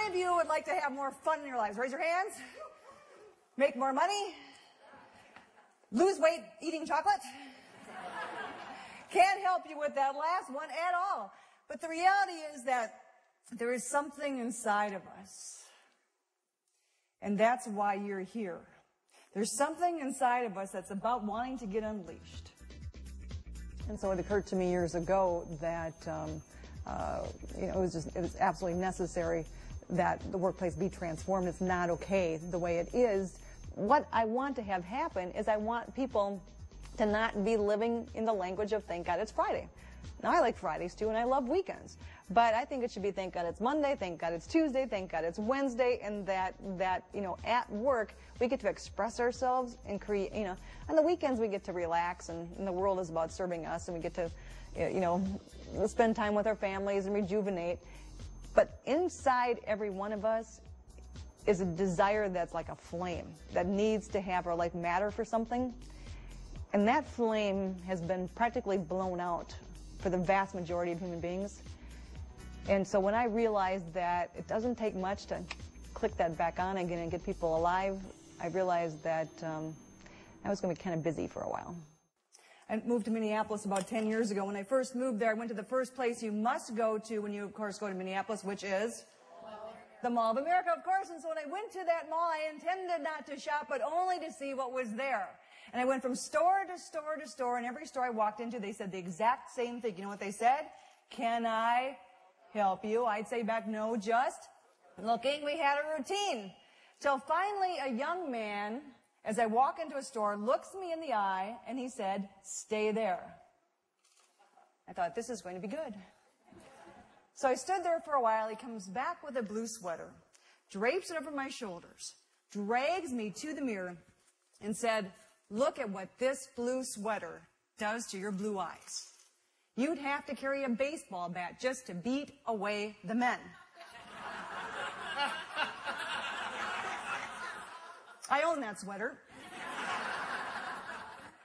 many of you would like to have more fun in your lives? Raise your hands. Make more money. Lose weight eating chocolate. Can't help you with that last one at all. But the reality is that there is something inside of us. And that's why you're here. There's something inside of us that's about wanting to get unleashed. And so it occurred to me years ago that it was absolutely necessary that the workplace be transformed. It's not okay the way it is. What I want to have happen is I want people to not be living in the language of thank God it's Friday. Now, I like Fridays too, and I love weekends. But I think it should be thank God it's Monday, thank God it's Tuesday, thank God it's Wednesday, and that at work we get to express ourselves and create, on the weekends we get to relax, and the world is about serving us, and we get to, spend time with our families and rejuvenate. But inside every one of us is a desire that's like a flame that needs to have our life matter for something. And that flame has been practically blown out for the vast majority of human beings. And so when I realized that it doesn't take much to click that back on again and get people alive, I realized that I was going to be kind of busy for a while. I moved to Minneapolis about 10 years ago. When I first moved there, I went to the first place you must go to when you, of course, go to Minneapolis, which is the Mall of America, of course. And so when I went to that mall, I intended not to shop, but only to see what was there. And I went from store to store to store, and every store I walked into, they said the exact same thing. You know what they said? Can I help you? I'd say back, no, just looking. We had a routine. Till finally a young man, as I walk into a store, looks me in the eye, and he said, stay there. I thought, this is going to be good. So I stood there for a while. He comes back with a blue sweater, drapes it over my shoulders, drags me to the mirror, and said, look at what this blue sweater does to your blue eyes. You'd have to carry a baseball bat just to beat away the men. I own that sweater.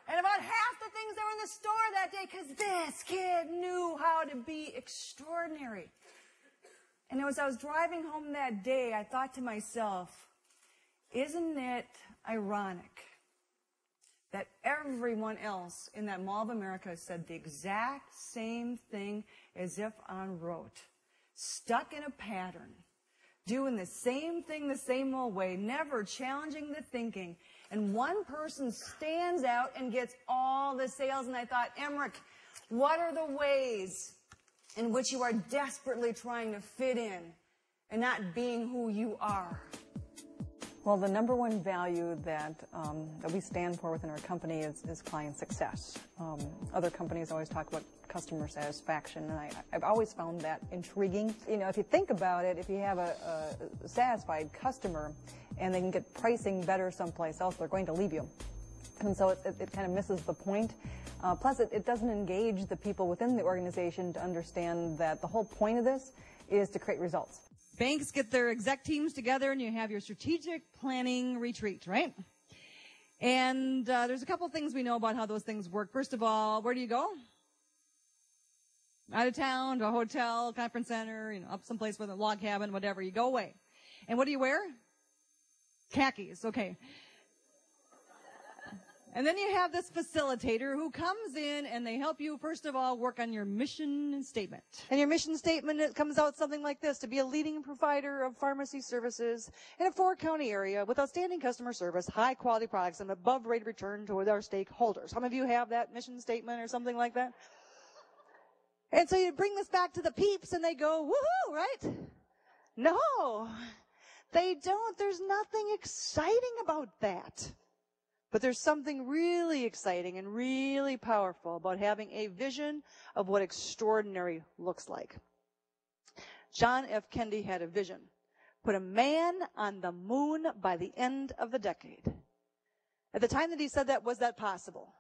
And about half the things that were in the store that day, because this kid knew how to be extraordinary. And as I was driving home that day, I thought to myself, isn't it ironic that everyone else in that Mall of America said the exact same thing as if on rote, stuck in a pattern, doing the same thing the same old way, never challenging the thinking, and one person stands out and gets all the sales. And I thought, Emmerich, what are the ways in which you are desperately trying to fit in and not being who you are? Well, the number one value that we stand for within our company is client success. Other companies always talk about customer satisfaction, and I've always found that intriguing. If you think about it, if you have a satisfied customer and they can get pricing better someplace else, they're going to leave you. And so it kind of misses the point. Plus, it doesn't engage the people within the organization to understand that the whole point of this is to create results. Banks get their exec teams together and you have your strategic planning retreat, right? And there's a couple things we know about how those things work. First of all, where do you go? Out of town, to a hotel, conference center, up someplace with a log cabin, whatever. You go away. And what do you wear? Khakis, okay. And then you have this facilitator who comes in and they help you, first of all, work on your mission statement. And your mission statement, it comes out something like this: to be a leading provider of pharmacy services in a 4-county area with outstanding customer service, high quality products, and above rate of return to our stakeholders. How many of you have that mission statement or something like that? And so you bring this back to the peeps and they go, woohoo, right? No, they don't. There's nothing exciting about that. But there's something really exciting and really powerful about having a vision of what extraordinary looks like. John F. Kennedy had a vision. Put a man on the moon by the end of the decade. At the time that he said that, was that possible?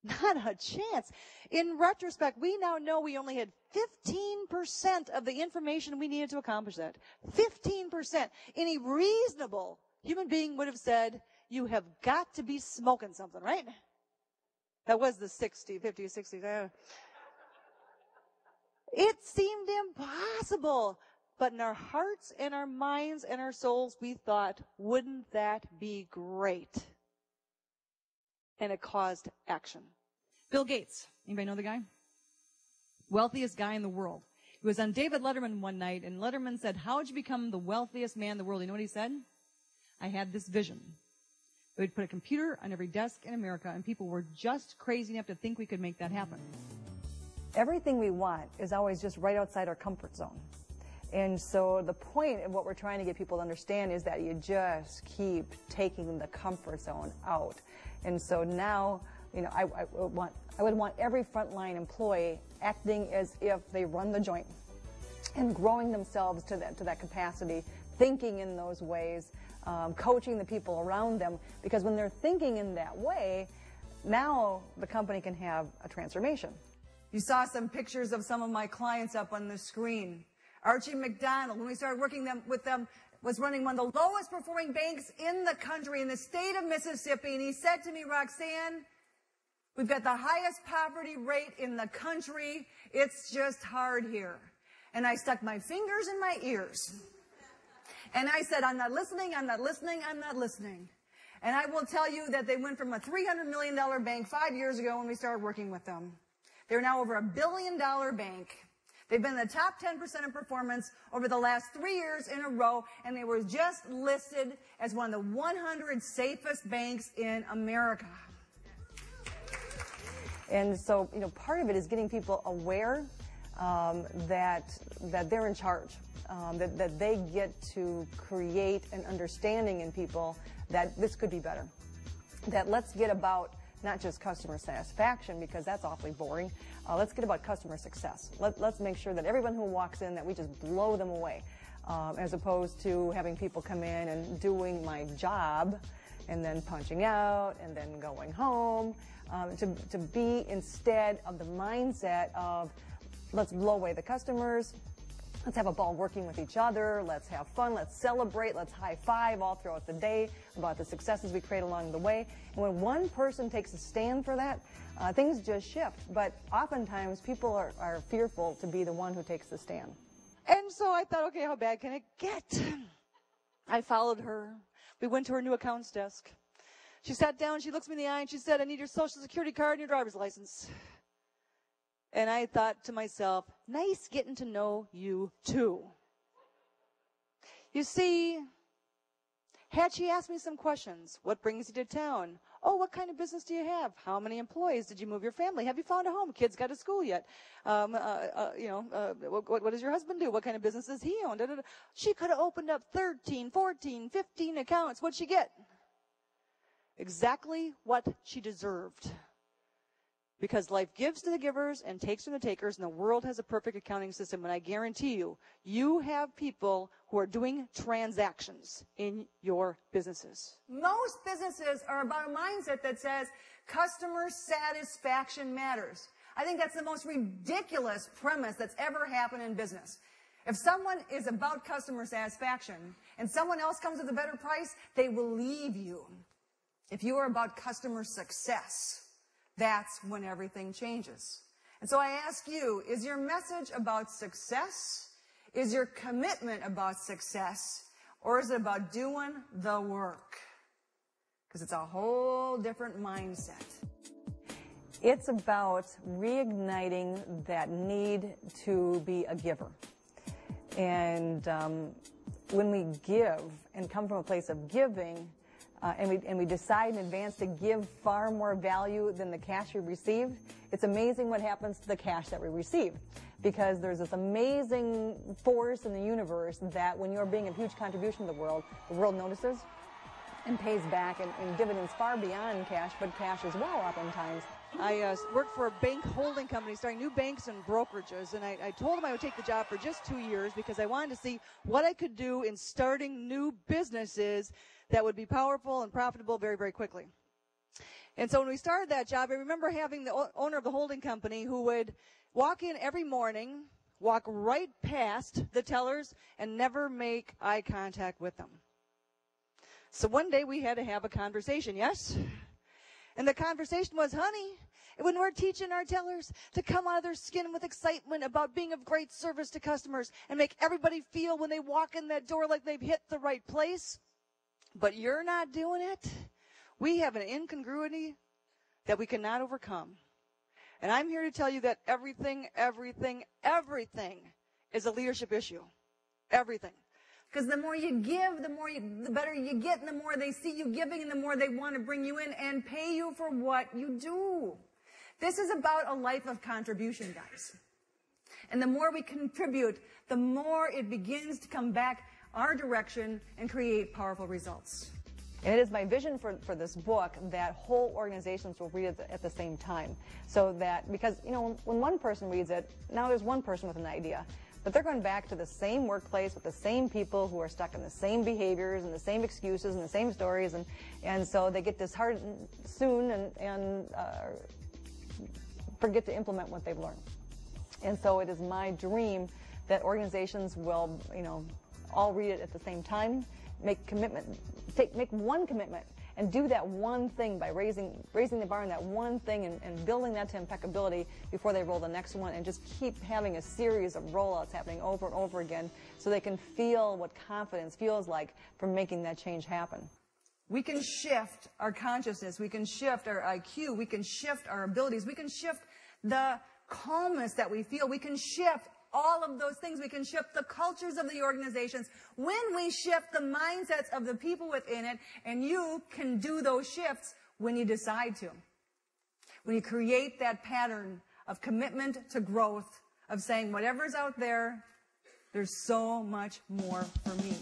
Not a chance. In retrospect, we now know we only had 15% of the information we needed to accomplish that. 15%. Any reasonable human being would have said, you have got to be smoking something, right? That was the 50, 60. It seemed impossible. but in our hearts and our minds and our souls, we thought, wouldn't that be great? And it caused action. Bill Gates. Anybody know the guy? Wealthiest guy in the world. He was on David Letterman one night, and Letterman said, "How did you become the wealthiest man in the world?" You know what he said? "I had this vision. We'd put a computer on every desk in America, and people were just crazy enough to think we could make that happen." Everything we want is always just right outside our comfort zone. And so the point of what we're trying to get people to understand is that you just keep taking the comfort zone out. And so now, you know, I would want every frontline employee acting as if they run the joint and growing themselves to that capacity, thinking in those ways, coaching the people around them, because when they're thinking in that way, now the company can have a transformation. You saw some pictures of some of my clients up on the screen. Archie McDonald, when we started working with them, was running one of the lowest performing banks in the country, in the state of Mississippi, and he said to me, "Roxanne, we've got the highest poverty rate in the country. It's just hard here." And I stuck my fingers in my ears. And I said, "I'm not listening, I'm not listening, I'm not listening." And I will tell you that they went from a $300 million bank 5 years ago when we started working with them. They're now over $1 billion bank. They've been in the top 10% of performance over the last 3 years in a row, and they were just listed as one of the 100 safest banks in America. And so, you know, part of it is getting people aware that they're in charge, that they get to create an understanding in people that this could be better. That let's get about not just customer satisfaction, because that's awfully boring. Let's get about customer success. Let's make sure that everyone who walks in, that we just blow them away, as opposed to having people come in and doing my job and then punching out and then going home. To be instead of the mindset of let's blow away the customers, let's have a ball working with each other, let's have fun, let's celebrate, let's high five all throughout the day about the successes we create along the way. And when one person takes a stand for that, things just shift. But oftentimes people are fearful to be the one who takes the stand. And so I thought, okay, how bad can it get? I followed her. We went to her new accounts desk. She sat down, she looks me in the eye, and she said, "I need your social security card and your driver's license." And I thought to myself, nice getting to know you too. You see, had she asked me some questions, what brings you to town? Oh, what kind of business do you have? How many employees? Did you move your family? Have you found a home? Kids got to school yet? What does your husband do? What kind of business does he own? Da, da, da. She could have opened up 13, 14, 15 accounts. What'd she get? Exactly what she deserved. Because life gives to the givers and takes from the takers, and the world has a perfect accounting system. And I guarantee you, you have people who are doing transactions in your businesses. Most businesses are about a mindset that says customer satisfaction matters. I think that's the most ridiculous premise that's ever happened in business. If someone is about customer satisfaction and someone else comes with a better price, they will leave you. If you are about customer success, that's when everything changes. And so I ask you, is your message about success? Is your commitment about success? Or is it about doing the work? Because it's a whole different mindset. It's about reigniting that need to be a giver. And when we give and come from a place of giving, and we decide in advance to give far more value than the cash we received, it's amazing what happens to the cash that we receive. Because there's this amazing force in the universe that when you're being a huge contribution to the world notices and pays back, and dividends far beyond cash, but cash as well oftentimes. I worked for a bank holding company, starting new banks and brokerages, and I told them I would take the job for just 2 years because I wanted to see what I could do in starting new businesses that would be powerful and profitable very, very quickly. And so when we started that job, I remember having the owner of the holding company who would walk in every morning, walk right past the tellers, and never make eye contact with them. So one day we had to have a conversation, yes? And the conversation was, honey, when we're teaching our tellers to come out of their skin with excitement about being of great service to customers and make everybody feel when they walk in that door like they've hit the right place, but you're not doing it, we have an incongruity that we cannot overcome. And I'm here to tell you that everything is a leadership issue. Everything. Because the more you give, the better you get, and the more they see you giving, and the more they want to bring you in and pay you for what you do. This is about a life of contribution, guys. And the more we contribute, the more it begins to come back our direction and create powerful results. And it is my vision for this book that whole organizations will read it at the same time. So that, because, you know, when one person reads it, now there's one person with an idea. But they're going back to the same workplace with the same people who are stuck in the same behaviors and the same excuses and the same stories. And so they get disheartened soon and forget to implement what they've learned. And so it is my dream that organizations will, you know, all read it at the same time, make one commitment, and do that one thing by raising the bar on that one thing and building that to impeccability before they roll the next one, and just keep having a series of rollouts happening over and over again so they can feel what confidence feels like from making that change happen. We can shift our consciousness, we can shift our IQ, we can shift our abilities, we can shift the calmness that we feel, we can shift all of those things, we can shift the cultures of the organizations when we shift the mindsets of the people within it, and you can do those shifts when you decide to. When you create that pattern of commitment to growth, of saying whatever's out there, there's so much more for me.